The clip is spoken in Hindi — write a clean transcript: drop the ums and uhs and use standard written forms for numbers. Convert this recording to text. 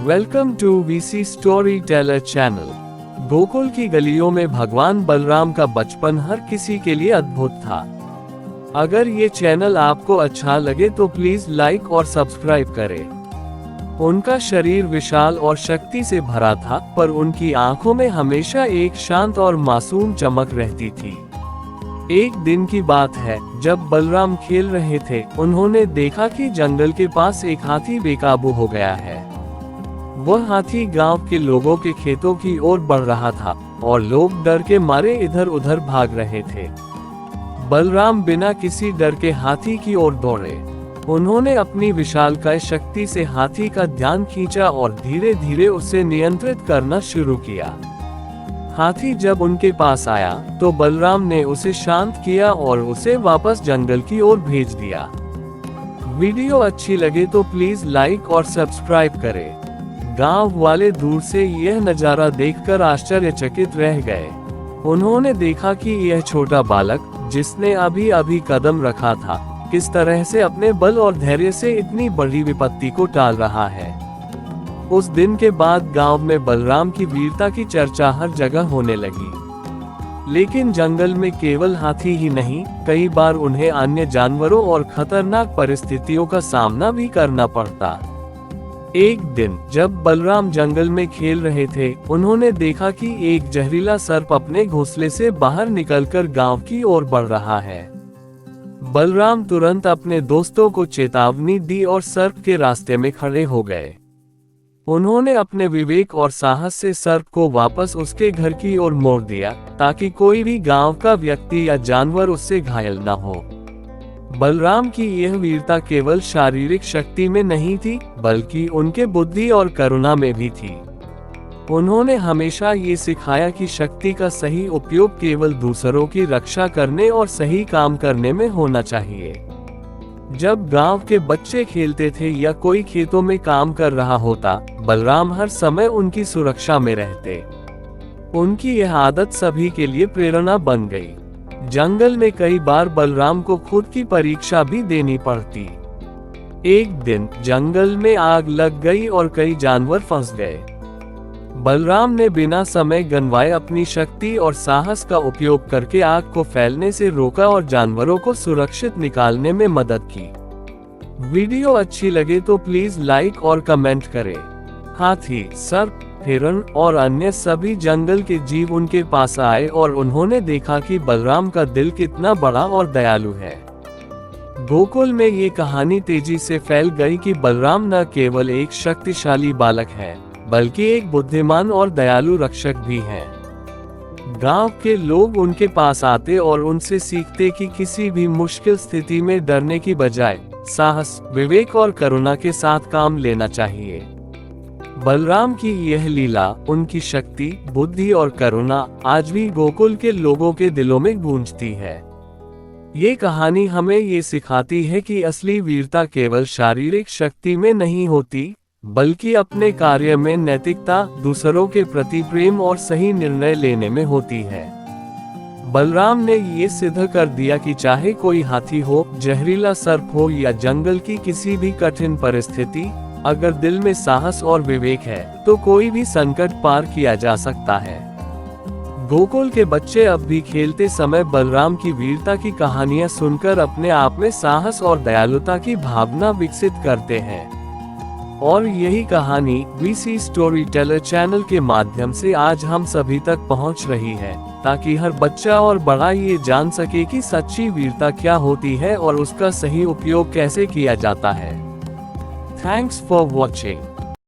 Welcome to VC story teller channel. Gokul की गलियों में भगवान बलराम का बचपन हर किसी के लिए अद्भुत था। अगर ये चैनल आपको अच्छा लगे तो प्लीज लाइक और सब्सक्राइब करें। उनका शरीर विशाल और शक्ति से भरा था, पर उनकी आंखों में हमेशा एक शांत और मासूम चमक रहती थी। एक दिन की बात है, जब बलराम खेल रहे थे, उन्होंने देखा कि जंगल के पास एक हाथी बेकाबू हो गया है। वह हाथी गांव के लोगों के खेतों की ओर बढ़ रहा था और लोग डर के मारे इधर उधर भाग रहे थे। बलराम बिना किसी डर के हाथी की ओर दौड़े। उन्होंने अपनी विशालकाय शक्ति से हाथी का ध्यान खींचा और धीरे धीरे उसे नियंत्रित करना शुरू किया। हाथी जब उनके पास आया तो बलराम ने उसे शांत किया और उसे वापस जंगल की ओर भेज दिया। वीडियो अच्छी लगे तो प्लीज लाइक और सब्सक्राइब करें। गांव वाले दूर से यह नजारा देखकर आश्चर्यचकित रह गए। उन्होंने देखा कि यह छोटा बालक, जिसने अभी अभी कदम रखा था, किस तरह से अपने बल और धैर्य से इतनी बड़ी विपत्ति को टाल रहा है। उस दिन के बाद गांव में बलराम की वीरता की चर्चा हर जगह होने लगी। लेकिन जंगल में केवल हाथी ही नहीं, कई बार उन्हें अन्य जानवरों और खतरनाक परिस्थितियों का सामना भी करना पड़ता। एक दिन जब बलराम जंगल में खेल रहे थे, उन्होंने देखा कि एक जहरीला सर्प अपने घोंसले से बाहर निकलकर गांव की ओर बढ़ रहा है। बलराम तुरंत अपने दोस्तों को चेतावनी दी और सर्प के रास्ते में खड़े हो गए। उन्होंने अपने विवेक और साहस से सर्प को वापस उसके घर की ओर मोड़ दिया, ताकि कोई भी गांव का व्यक्ति या जानवर उससे घायल न हो। बलराम की यह वीरता केवल शारीरिक शक्ति में नहीं थी, बल्कि उनके बुद्धि और करुणा में भी थी। उन्होंने हमेशा ये सिखाया कि शक्ति का सही उपयोग केवल दूसरों की रक्षा करने और सही काम करने में होना चाहिए। जब गांव के बच्चे खेलते थे या कोई खेतों में काम कर रहा होता, बलराम हर समय उनकी सुरक्षा में रहते। उनकी यह आदत सभी के लिए प्रेरणा बन गई। जंगल में कई बार बलराम को खुद की परीक्षा भी देनी पड़ती। एक दिन जंगल में आग लग गई और कई जानवर फंस गए। बलराम ने बिना समय गंवाए अपनी शक्ति और साहस का उपयोग करके आग को फैलने से रोका और जानवरों को सुरक्षित निकालने में मदद की। वीडियो अच्छी लगे तो प्लीज लाइक और कमेंट करें। हाथी, सर्प, हिरण और अन्य सभी जंगल के जीव उनके पास आए और उन्होंने देखा कि बलराम का दिल कितना बड़ा और दयालु है। गोकुल में ये कहानी तेजी से फैल गई कि बलराम न केवल एक शक्तिशाली बालक है, बल्कि एक बुद्धिमान और दयालु रक्षक भी हैं। गांव के लोग उनके पास आते और उनसे सीखते कि किसी भी मुश्किल स्थिति में डरने की बजाय साहस, विवेक और करुणा के साथ काम लेना चाहिए। बलराम की यह लीला, उनकी शक्ति, बुद्धि और करुणा आज भी गोकुल के लोगों के दिलों में गूंजती है। ये कहानी हमें ये सिखाती है कि असली वीरता केवल शारीरिक शक्ति में नहीं होती, बल्कि अपने कार्य में नैतिकता, दूसरों के प्रति प्रेम और सही निर्णय लेने में होती है। बलराम ने ये सिद्ध कर दिया कि चाहे कोई हाथी हो, जहरीला सर्प हो या जंगल की किसी भी कठिन परिस्थिति, अगर दिल में साहस और विवेक है तो कोई भी संकट पार किया जा सकता है। गोकुल के बच्चे अब भी खेलते समय बलराम की वीरता की कहानियां सुनकर अपने आप में साहस और दयालुता की भावना विकसित करते हैं। और यही कहानी वीसी स्टोरी टेलर चैनल के माध्यम से आज हम सभी तक पहुंच रही है, ताकि हर बच्चा और बड़ा ये जान सके कि सच्ची वीरता क्या होती है और उसका सही उपयोग कैसे किया जाता है। Thanks for watching.